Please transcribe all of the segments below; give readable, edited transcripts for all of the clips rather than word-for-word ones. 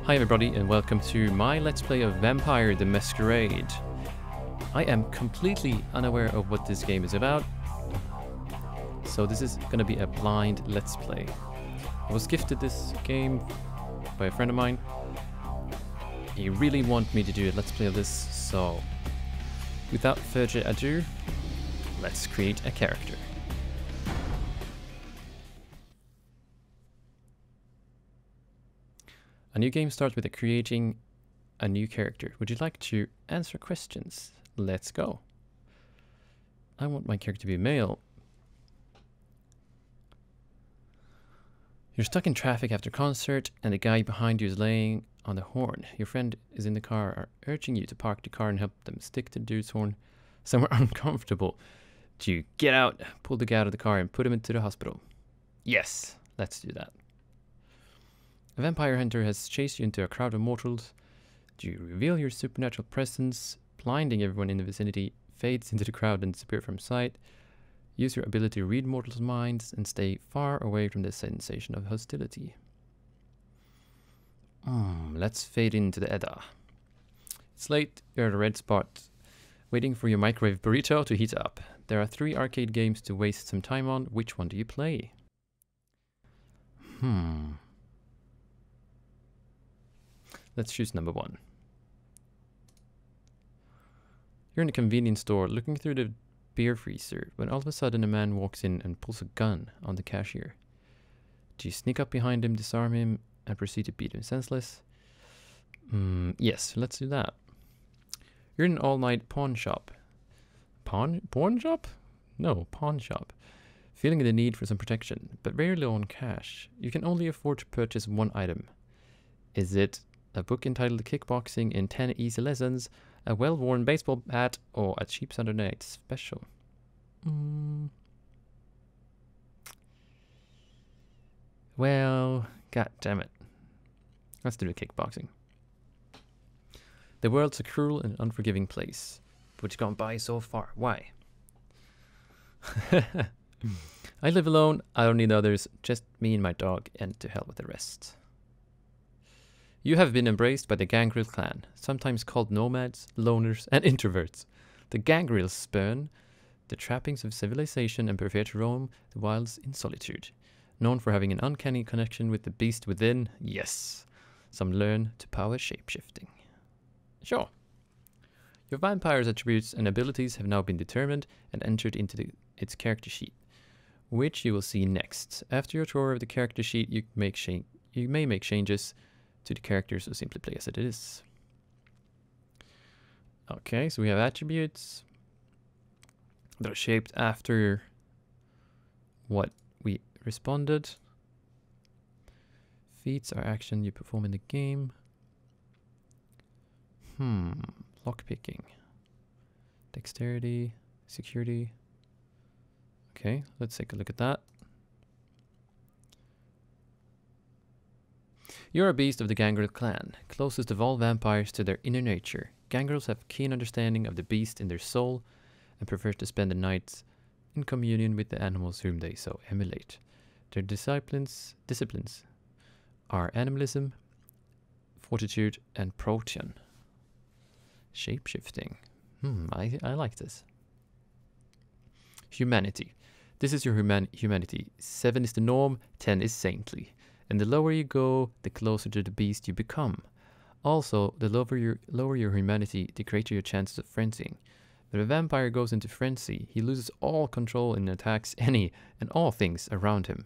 Hi everybody and welcome to my Let's Play of Vampire the Masquerade. I am completely unaware of what this game is about, so this is going to be a blind Let's Play. I was gifted this game by a friend of mine. He really wanted me to do a Let's Play of this, so without further ado, let's create a character. A new game starts with creating a new character. Would you like to answer questions? Let's go. I want my character to be male. You're stuck in traffic after concert and the guy behind you is laying on the horn. Your friend is in the car are urging you to park the car and help them stick to the dude's horn somewhere uncomfortable. Do you get out, pull the guy out of the car and put him into the hospital? Yes, let's do that. A vampire hunter has chased you into a crowd of mortals. Do you reveal your supernatural presence, blinding everyone in the vicinity, fades into the crowd and disappear from sight? Use your ability to read mortals' minds and stay far away from the sensation of hostility. Let's fade into the Edda. It's late, you're at a red spot, waiting for your microwave burrito to heat up. There are 3 arcade games to waste some time on. Which one do you play? Let's choose number 1. You're in a convenience store looking through the beer freezer when all of a sudden a man walks in and pulls a gun on the cashier. Do you sneak up behind him, disarm him, and proceed to beat him senseless? Yes, let's do that. You're in an all-night pawn shop. Pawn shop? No, pawn shop. Feeling the need for some protection, but very low on cash. You can only afford to purchase one item. Is it a book entitled Kickboxing in 10 Easy Lessons, a well-worn baseball hat, or a cheap Sunday night special? Well, god damn it. Let's do the kickboxing. The world's a cruel and unforgiving place. But you've gone by so far. Why? I live alone. I don't need others. Just me and my dog, and to hell with the rest. You have been embraced by the Gangrel clan, sometimes called nomads, loners, and introverts. The Gangrels spurn the trappings of civilization and prefer to roam the wilds in solitude. Known for having an uncanny connection with the beast within, yes. Some learn to power shapeshifting. Sure. Your vampire's attributes and abilities have now been determined and entered into its character sheet, which you will see next. After your tour of the character sheet, you may make changes to the characters or simply play as it is. Okay, so we have attributes that are shaped after what we responded. Feats are action you perform in the game. Lockpicking. Dexterity, security. Okay, let's take a look at that. You're a beast of the Gangrel clan, closest of all vampires to their inner nature. Gangrels have keen understanding of the beast in their soul and prefer to spend the nights in communion with the animals whom they so emulate. Their disciplines are animalism, fortitude, and protean. Shapeshifting. I like this. Humanity. This is your humanity. 7 is the norm, 10 is saintly. And the lower you go, the closer to the beast you become. Also, the lower your humanity, the greater your chances of frenzying. When a vampire goes into frenzy, he loses all control and attacks any and all things around him.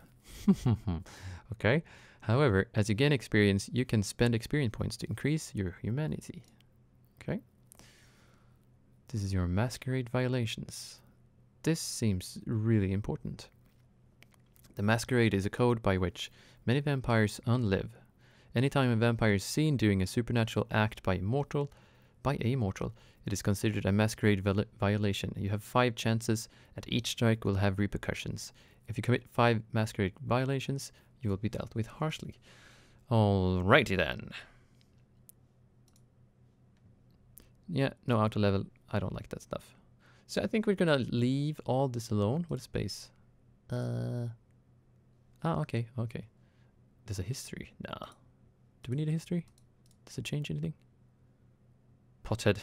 Okay? However, as you gain experience, you can spend experience points to increase your humanity. Okay? This is your Masquerade violations. This seems really important. The Masquerade is a code by which many vampires unlive. Anytime a vampire is seen doing a supernatural act by a mortal, it is considered a Masquerade violation. You have 5 chances, and each strike will have repercussions. If you commit 5 Masquerade violations, you will be dealt with harshly. Alrighty then. Yeah, no auto level. I don't like that stuff. So I think we're gonna leave all this alone. What is space? Okay. There's a history. Nah. Do we need a history? Does it change anything? Pothead.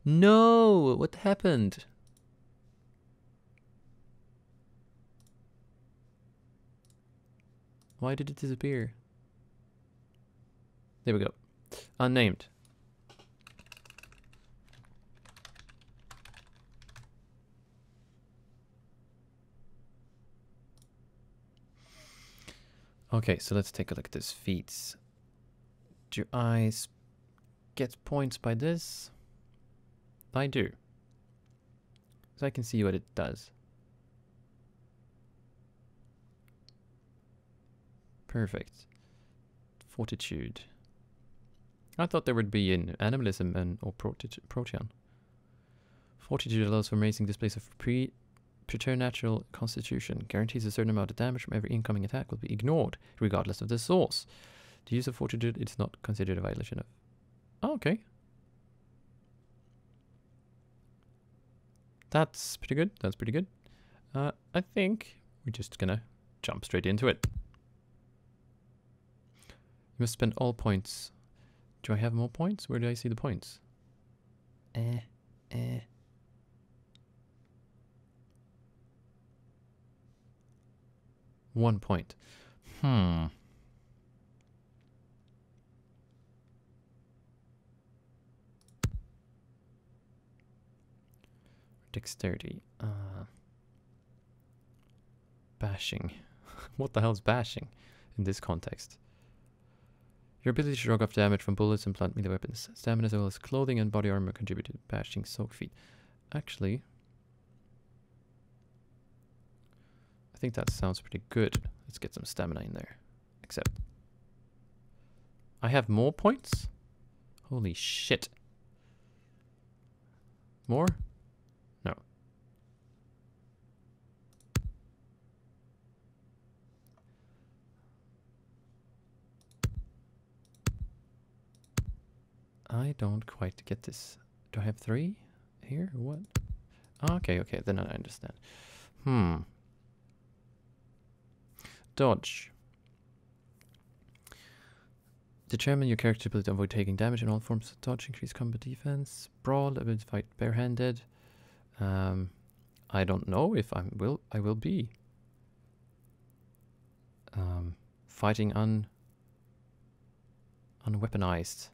No! What happened? Why did it disappear? There we go. Unnamed. Okay, so let's take a look at this feats. Do I get points by this? I do. So I can see what it does. Perfect. Fortitude. I thought there would be in animalism and or protean. Fortitude allows for raising displays of preternatural constitution. Guarantees a certain amount of damage from every incoming attack will be ignored, regardless of the source. The use of fortitude is not considered a violation of... Oh, okay. That's pretty good. That's pretty good. I think we're just gonna jump straight into it. You must spend all points. Do I have more points? Where do I see the points? 1 point. Dexterity. Bashing. What the hell is bashing in this context? Your ability to shrug off damage from bullets and plant melee weapons. Stamina as well as clothing and body armor contribute to bashing soak feet. Actually, I think that sounds pretty good. Let's get some stamina in there. Except, I have more points? Holy shit. More? No. I don't quite get this. Do I have 3 here or what? Oh, okay, then I understand. Dodge. Determine your character's ability to avoid taking damage in all forms of dodge, increase combat defense. Brawl, ability to fight barehanded. I don't know if I will be fighting unweaponized.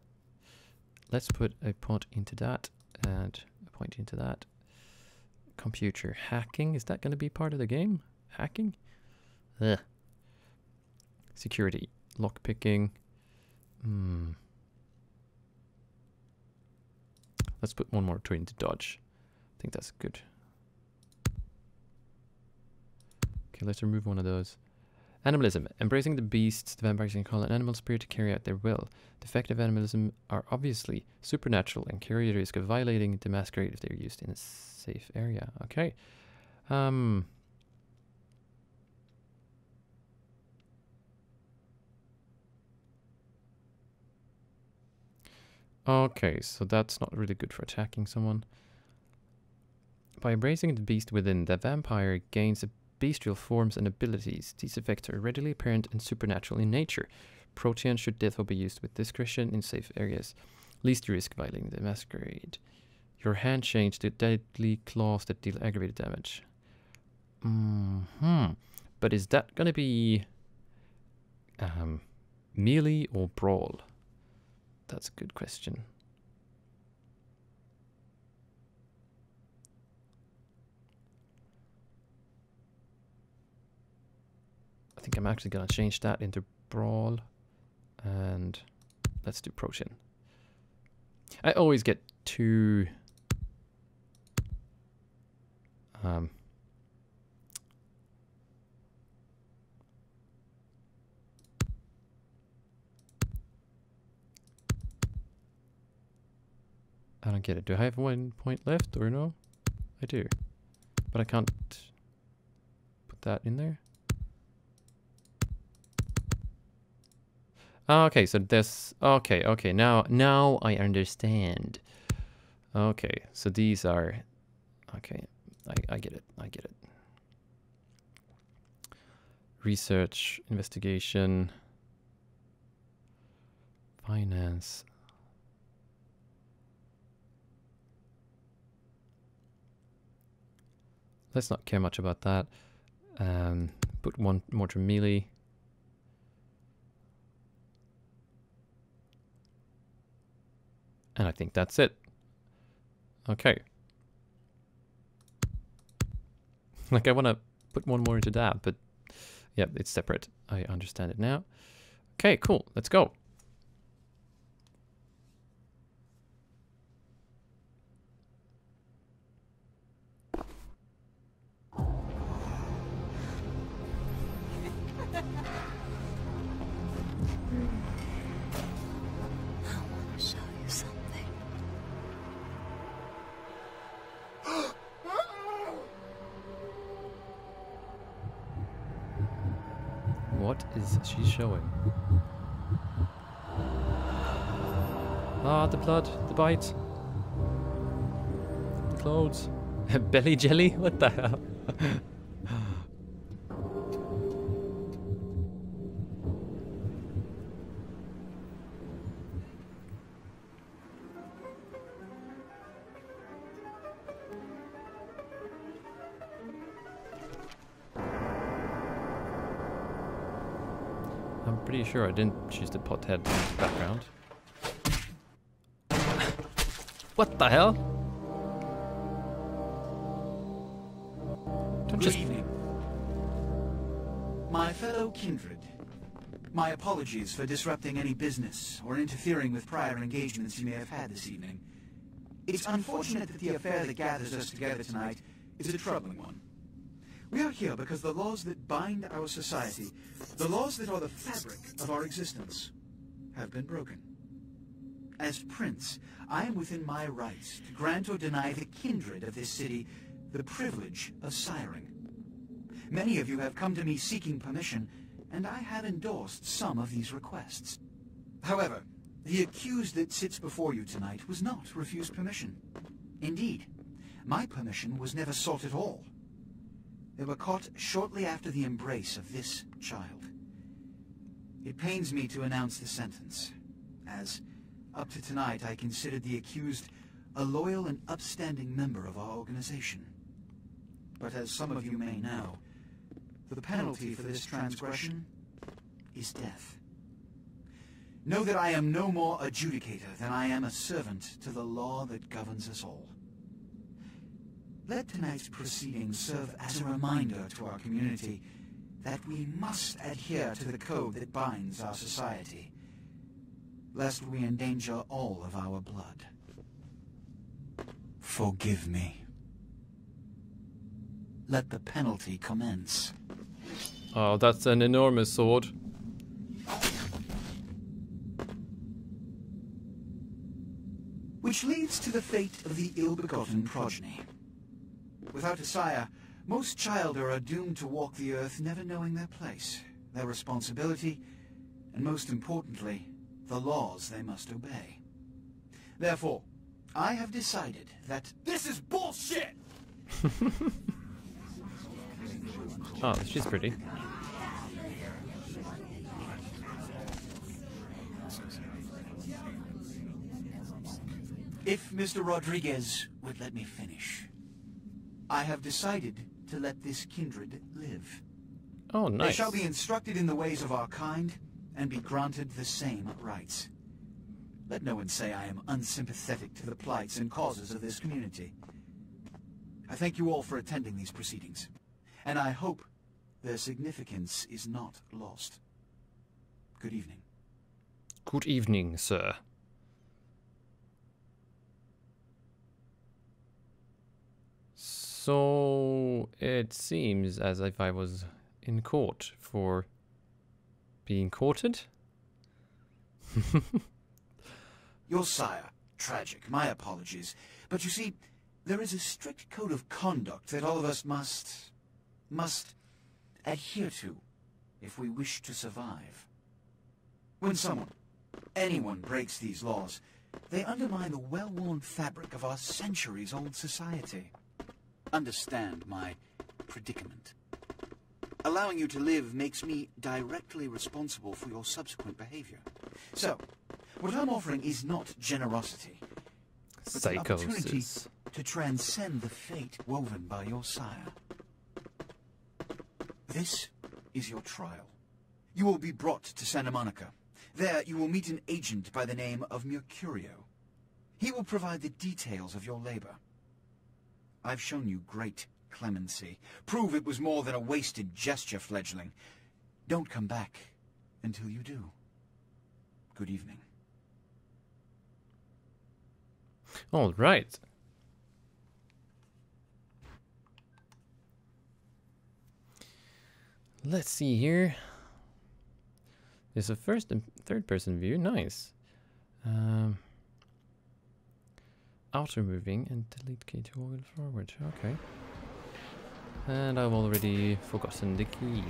Let's put a point into that and a point into that. Computer hacking, is that going to be part of the game? Hacking? Ugh. Security, lockpicking. Let's put one more to into dodge. I think that's good. Okay, let's remove one of those. Animalism. Embracing the beasts, the vampires can call an animal spirit to carry out their will. The effects of animalism are obviously supernatural and carry the risk of violating the masquerade if they're used in a safe area. Okay. Okay, so that's not really good for attacking someone. By embracing the beast within, the vampire gains bestial forms and abilities. These effects are readily apparent and supernatural in nature. Protean should therefore be used with discretion in safe areas. Least you risk violating the masquerade. Your hand change to deadly claws that deal aggravated damage. But is that gonna be melee or brawl? That's a good question. I think I'm actually gonna change that into brawl, and let's do protean. I always get two I don't get it. Do I have 1 point left or no? I do. But I can't put that in there. Okay, so this... Okay, now I understand. Okay, so these are... Okay, I get it. Research, investigation, finance. Let's not care much about that. Put one more to melee. And I think that's it. Okay. Like, I want to put one more into that, but yeah, it's separate. I understand it now. Okay, cool. Let's go. What is she showing? Ah, the blood, the bite, the clothes. Belly jelly? What the hell? I'm pretty sure I didn't choose the pothead background. What the hell? Don't Good evening. My fellow kindred, my apologies for disrupting any business or interfering with prior engagements you may have had this evening. It's unfortunate that the affair that gathers us together tonight is a troubling one. We are here because the laws that bind our society, the laws that are the fabric of our existence, have been broken. As Prince, I am within my rights to grant or deny the kindred of this city the privilege of siring. Many of you have come to me seeking permission, and I have endorsed some of these requests. However, the accused that sits before you tonight was not refused permission. Indeed, my permission was never sought at all. They were caught shortly after the embrace of this child. It pains me to announce the sentence, as up to tonight I considered the accused a loyal and upstanding member of our organization. But as some of you may know, the penalty for this transgression is death. Know that I am no more adjudicator than I am a servant to the law that governs us all. Let tonight's proceedings serve as a reminder to our community that we must adhere to the code that binds our society, lest we endanger all of our blood. Forgive me. Let the penalty commence. Oh, that's an enormous sword. Which leads to the fate of the ill-begotten progeny. Without a sire, most child are doomed to walk the earth never knowing their place, their responsibility, and most importantly, the laws they must obey. Therefore, I have decided that this is bullshit! Oh, she's pretty. If Mr. Rodriguez would let me finish. I have decided to let this kindred live. Oh, nice. They shall be instructed in the ways of our kind, and be granted the same rights. Let no one say I am unsympathetic to the plights and causes of this community. I thank you all for attending these proceedings, and I hope their significance is not lost. Good evening. Good evening, sir. So it seems as if I was in court for being courted. Your sire, tragic, my apologies. But you see, there is a strict code of conduct that all of us must adhere to if we wish to survive. When anyone breaks these laws, they undermine the well-worn fabric of our centuries-old society. Understand my predicament. Allowing you to live makes me directly responsible for your subsequent behavior. So, what I'm offering is not generosity, but the opportunity Psychosis. to transcend the fate woven by your sire. This is your trial. You will be brought to Santa Monica. There you will meet an agent by the name of Mercurio. He will provide the details of your labor. I've shown you great clemency. Prove it was more than a wasted gesture, fledgling. Don't come back until you do. Good evening. All right. Let's see here. There's a first and third person view. Nice. Outer moving and delete key to wheel forward. Okay. And I've already forgotten the keys.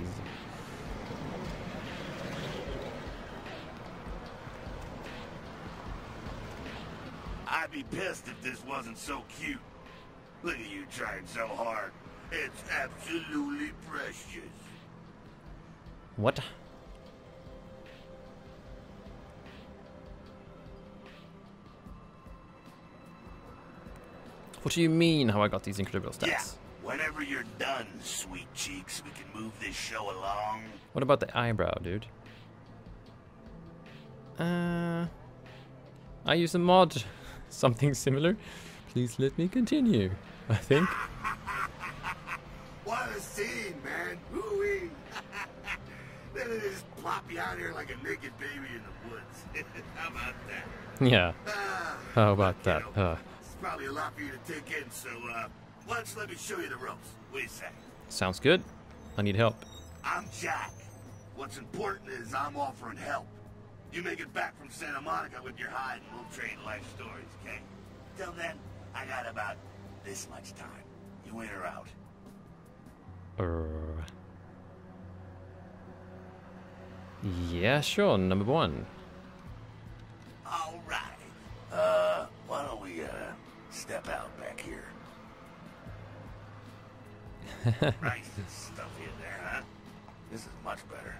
I'd be pissed if this wasn't so cute. Look at you trying so hard. It's absolutely precious. What? What do you mean how I got these incredible stats? Yeah, whenever you're done, sweet cheeks, we can move this show along. What about the eyebrow, dude? I use a mod. Something similar. Please let me continue. I think. What a scene, man. Ooh-wee. Then they just plop you out here like a naked baby in the woods. How about that? Yeah. How about that? It's probably a lot for you to take in, so why don't you let me show you the ropes? What do you say? Sounds good. I need help. I'm Jack. What's important is I'm offering help. You make it back from Santa Monica with your hide and we'll trade life stories, okay? Till then, I got about this much time. You in or out? Yeah, sure. Number one. All right. Why don't we step out back here? Nice and stuffy in there, huh? This is much better.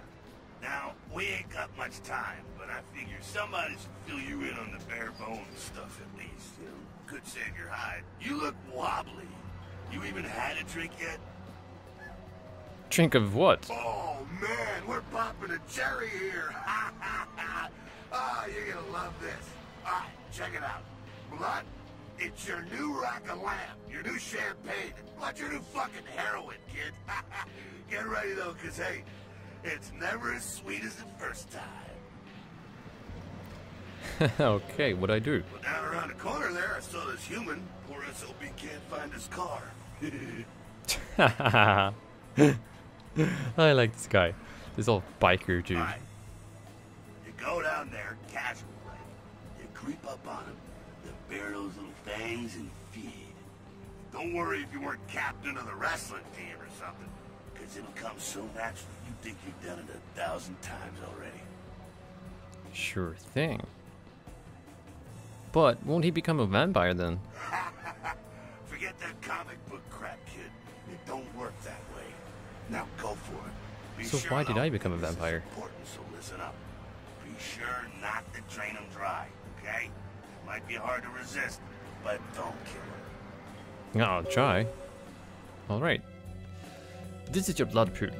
Now, we ain't got much time, but I figure somebody should fill you in on the bare bones stuff at least. You know, could save your hide. You look wobbly. You even had a drink yet? Drink of what? Oh man, we're popping a cherry here. Oh, you're gonna love this. Alright, check it out. Blood, it's your new rack of lamb, your new champagne, plus your new fucking heroin, kid. Get ready though, cause hey, it's never as sweet as the first time. Okay, what'd I do? Well, down around the corner there, I saw this human. Poor SOB can't find his car. I like this guy. This old biker dude. Alright. You go down there, casual like. You creep up on him, then bare those little fangs and feed. Don't worry if you weren't captain of the wrestling team or something, because it'll come so natural you think you've done it 1,000 times already. Sure thing. But won't he become a vampire then? Forget that comic book crap, kid. It don't work that way. Now go for it. Be So sure why did though, I become a this is vampire? important, so listen up. Be sure not to drain them dry, okay? Might be hard to resist, but don't kill them. I'll try. Alright. This is your blood pool.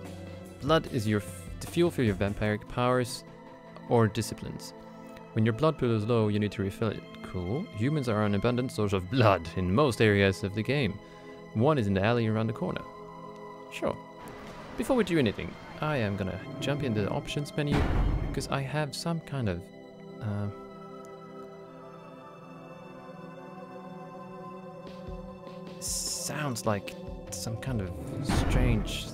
Blood is the fuel for your vampiric powers or disciplines. When your blood pool is low, you need to refill it. Cool. Humans are an abundant source of blood in most areas of the game. One is in the alley around the corner. Sure. Before we do anything, I am gonna jump into the options menu because I have some kind of sounds like some kind of strange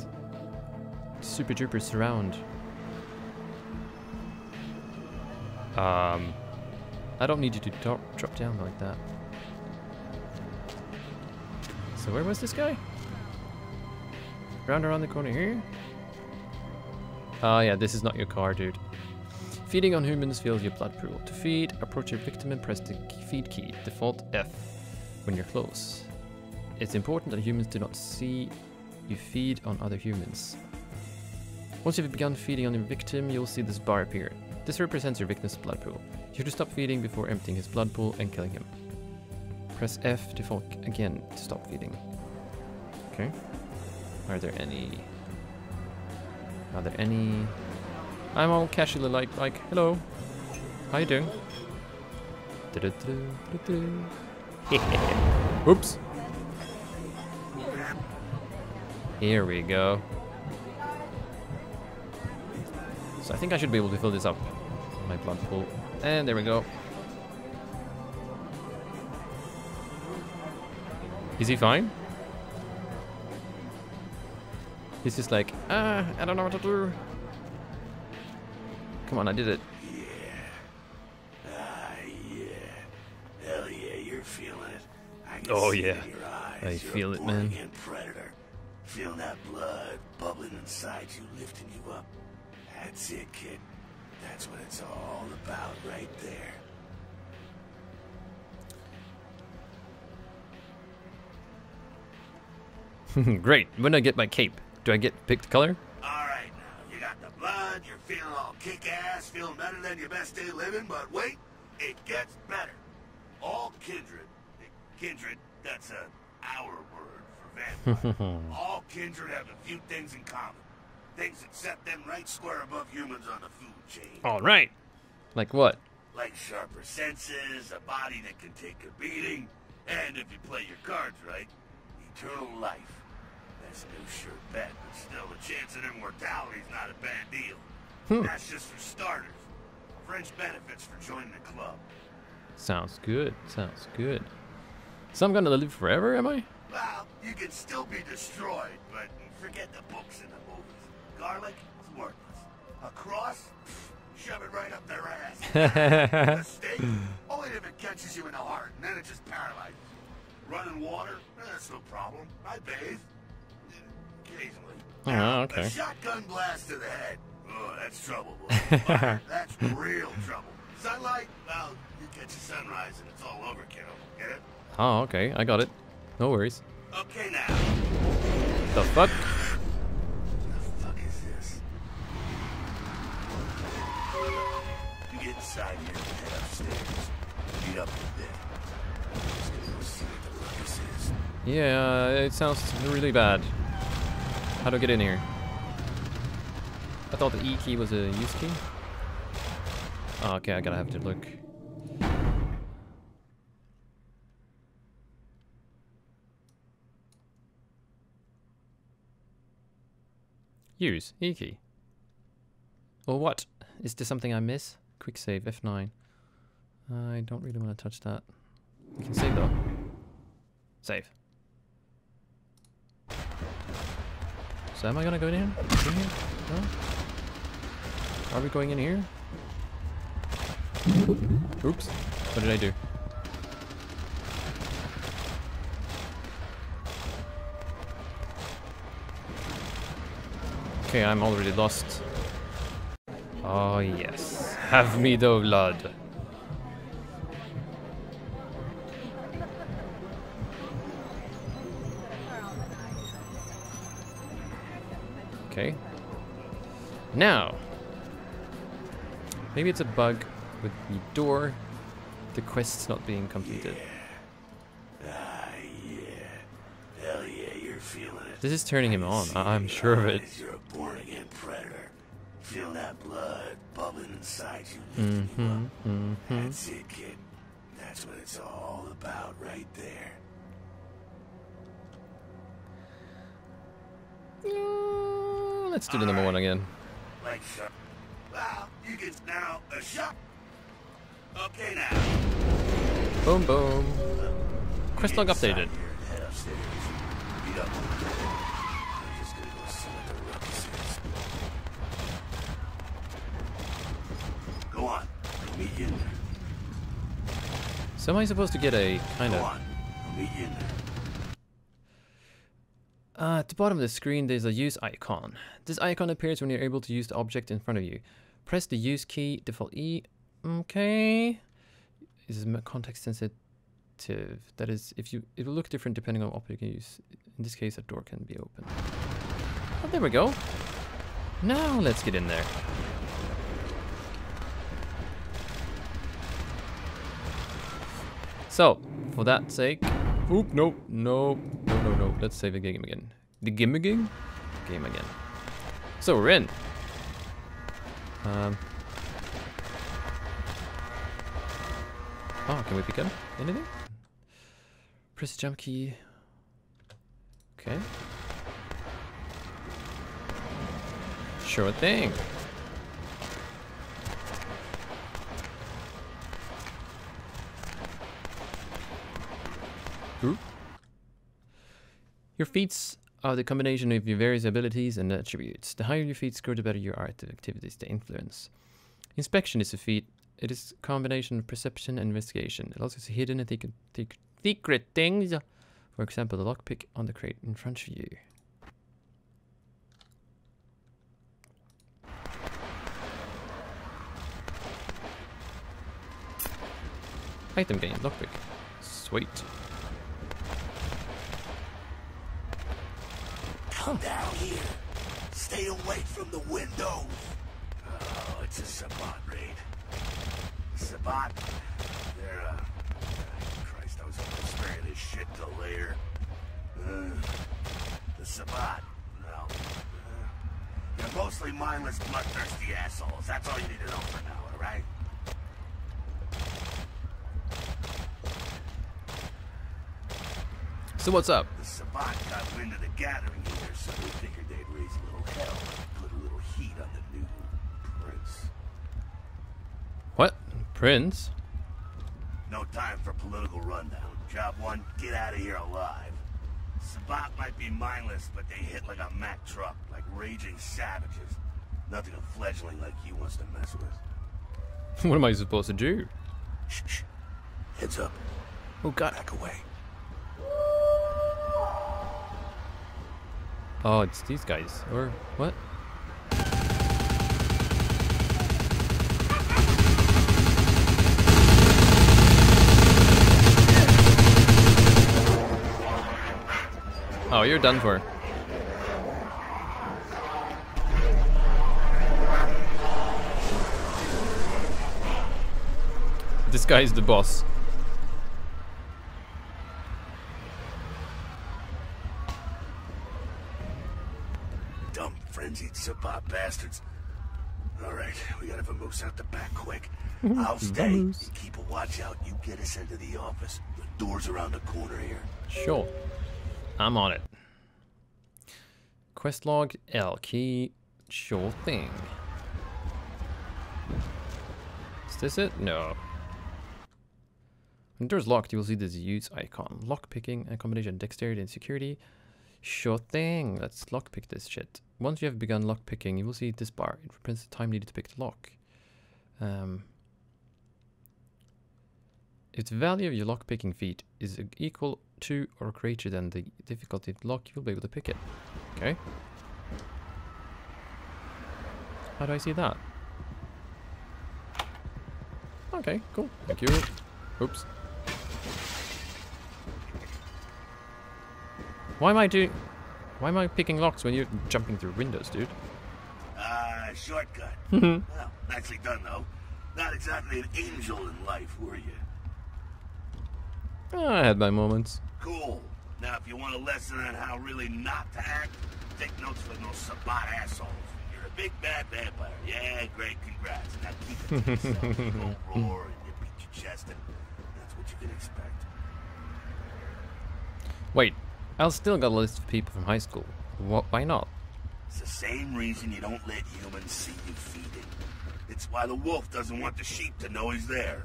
super duper surround. I don't need you to drop down like that. So where was this guy? Round around the corner here? Oh yeah, this is not your car, dude. Feeding on humans fills your blood pool. To feed, approach your victim and press the feed key, default F, when you're close. It's important that humans do not see you feed on other humans. Once you've begun feeding on your victim, you'll see this bar appear. This represents your victim's blood pool. You have to stop feeding before emptying his blood pool and killing him. Press F to fall again to stop feeding. Okay. Are there any... I'm all casually like, hello. How you doing? Oops. Here we go. So I think I should be able to fill this up. My blood pool. And there we go. Is he fine? He's just like, I don't know what to do. Come on, I did it. Yeah. Hell yeah, you're feeling it. I can Oh see yeah. it in your eyes. I You're feel a it, man. born-again predator. Feel that blood bubbling inside you, lifting you up. That's it, kid. That's what it's all about right there. Great. When I get my cape, do I get picked color? Alright now, you got the blood, you're feeling all kick-ass, feeling better than your best day living, but wait, it gets better. All kindred, that's our word for vampire. All kindred have a few things in common. Things that set them right square above humans on the food chain. Alright. Like what? Like sharper senses, a body that can take a beating, and if you play your cards right, eternal life. That's no sure bet, but still the chance of immortality's not a bad deal. That's just for starters. Fringe benefits for joining the club. Sounds good. Sounds good. So I'm gonna live forever, am I? Well, you can still be destroyed, but forget the books and the movies. Garlic is worthless. A cross? Pfft, shove it right up their ass. A stake? Only if it catches you in the heart, and then it just paralyzes you. Running water? That's no problem. I bathe. Occasionally. Oh, okay. A shotgun blast to the head. Oh, that's trouble, boy. Fire, that's real trouble. Sunlight? Well, you catch a sunrise and it's all over, kiddo. Get it? Oh, okay. I got it. No worries. Okay, now. The fuck? The fuck is this? You get inside here and head upstairs. Beat up a bit. Just gonna go see what the ruckus is. Yeah, it sounds really bad. How do I get in here? I thought the E key was a use key. Oh, okay, I gotta have to look. Use E key. Or what? Is there something I miss? Quick save, F9. I don't really want to touch that. We can save though. Save. So am I gonna go in here? In here? No? Are we going in here? Oops. What did I do? Okay, I'm already lost. Oh yes. Have me the blood. Okay. Now. Maybe it's a bug with the door. The quest's not being completed. Ah, yeah. Hell yeah, you're feeling it. This is turning him on. I'm sure of it. You're a born-again predator. Feel that blood bubbling inside you, lifting you up. That's it, kid. That's what it's all about right there. Let's do the number one again. Like shot. Well, you can now a shot. Okay now. Boom boom. Quest log updated. Head upstairs. Beat up. I'm just gonna go see what the ruckus is. Go on. I'll meet you in there. So am I supposed to get a kind Go of... on. I'll meet you in there. At the bottom of the screen, there's a use icon. This icon appears when you're able to use the object in front of you. Press the use key, default E. Okay. This is context sensitive. That is, if you, it will look different depending on what object you use. In this case, a door can be opened. Oh, there we go. Now let's get in there. So, for that sake... Oop, no. Let's save the game again. The game again? Game again. So, we're in. Oh, can we pick up anything? Press the jump key. Okay. Sure thing. Ooh. Your feats are the combination of your various abilities and attributes. The higher your feats score, the better your art activities to influence. Inspection is a feat. It is a combination of perception and investigation. It also has hidden and secret things. For example, the lockpick on the crate in front of you. Item gain, lockpick. Sweet. Come down here. Stay away from the windows. Oh, it's a Sabbat raid. Sabbat? They're, Christ, I was hoping to spare this shit till later. The Sabbat, well, they're mostly mindless, bloodthirsty assholes. That's all you need to know for now, alright? So what's up? The Sabbat got wind of the gathering here, so they figured they'd raise a little hell and put a little heat on the new prince. What? Prince? No time for political rundown. Job one, get out of here alive. Sabbat might be mindless, but they hit like a Mack truck, like raging savages. Nothing a fledgling like you wants to mess with. What am I supposed to do? Shh. Heads up. Oh god. Back away. Oh, it's these guys. Or what? Oh, you're done for. This guy is the boss. Dumb, frenzied Sabbat bastards. Alright, we gotta vamoose out the back quick. I'll stay. You keep a watch out. You get us into the office. The door's around the corner here. Sure. I'm on it. Quest log, L key, sure thing. Is this it? No. When the door's locked, you will see this use icon. Lockpicking, a combination of dexterity and security. Sure thing. Let's lockpick this shit. Once you have begun lockpicking, you will see this bar. It represents the time needed to pick the lock. If the value of your lockpicking feat is equal to or greater than the difficulty of the lock, you will be able to pick it. Okay. How do I see that? Okay, cool. Thank you. Oops. Why am I picking locks when you're jumping through windows, dude? Shortcut. Well, nicely done, though. Not exactly an angel in life, were you? Oh, I had my moments. Cool. Now, if you want a lesson on how really not to act, take notes from those Sabbat assholes. You're a big bad vampire. Yeah, great, congrats. Now keep it to yourself. You don't roar and you beat your chest, and that's what you can expect. Wait, I'll still got a list of people from high school. Why not? It's the same reason you don't let humans see you feeding. It's why the wolf doesn't want the sheep to know he's there.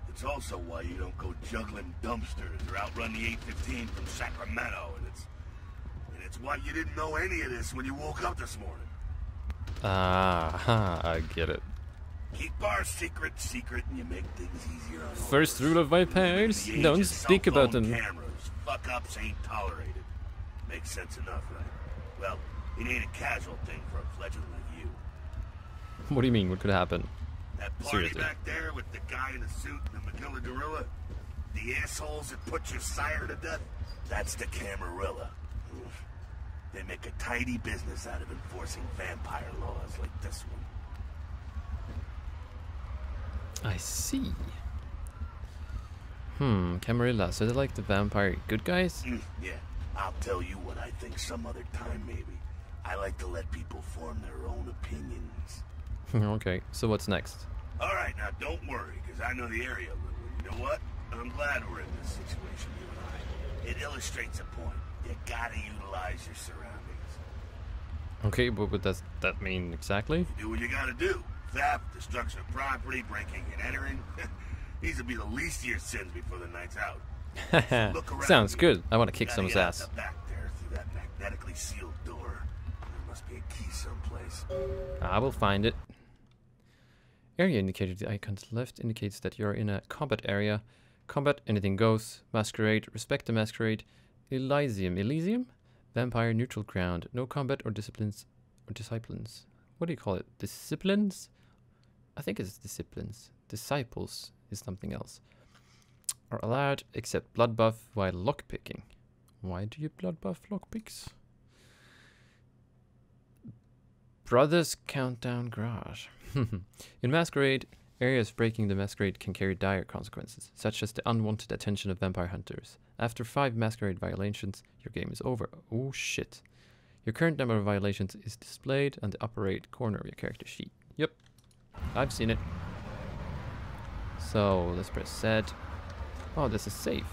It's also why you don't go juggling dumpsters or outrun the 815 from Sacramento, and it's why you didn't know any of this when you woke up this morning. Ah, I get it. Keep our secret, and you make things easier on all First of us. rule of vampires, In the age don't of speak cell about phone them. Cameras, fuck-ups ain't tolerated. Makes sense enough, right? Well, it ain't a casual thing for a fledgling like you. What do you mean? What could happen? That party Seriously. back there with the guy in the suit and the Magilla gorilla, the assholes that put your sire to death, that's the Camarilla. They make a tidy business out of enforcing vampire laws like this one. I see. Camarilla, so they're like the vampire good guys? Yeah, I'll tell you what I think some other time, maybe. I like to let people form their own opinions. Okay, so what's next? Alright, now don't worry, because I know the area a little. You know what? I'm glad we're in this situation, you and I. It illustrates a point. You gotta utilize your surroundings. Okay, but what does that mean exactly? You do what you gotta do. Theft, destruction of property, breaking and entering. These will be the least of your sins before the night's out. So look around. Sounds you. good. I want to kick Gotta someone's get out ass. the back there through that magnetically sealed door. There must be a key someplace. I will find it. Area indicator. The icon to the left indicates that you're in a combat area. Combat, anything goes. Masquerade, respect the masquerade. Elysium. Elysium? Vampire, neutral ground. No combat or disciplines. What do you call it? Disciplines? I think it's disciplines. Disciples is something else. Are allowed except blood buff while lockpicking. Why do you blood buff lockpicks? Brothers Countdown Garage. In Masquerade, areas breaking the Masquerade can carry dire consequences, such as the unwanted attention of vampire hunters. After 5 Masquerade violations, your game is over. Oh shit. Your current number of violations is displayed on the upper right corner of your character sheet. Yep, I've seen it. So let's press Z. Oh, this is safe.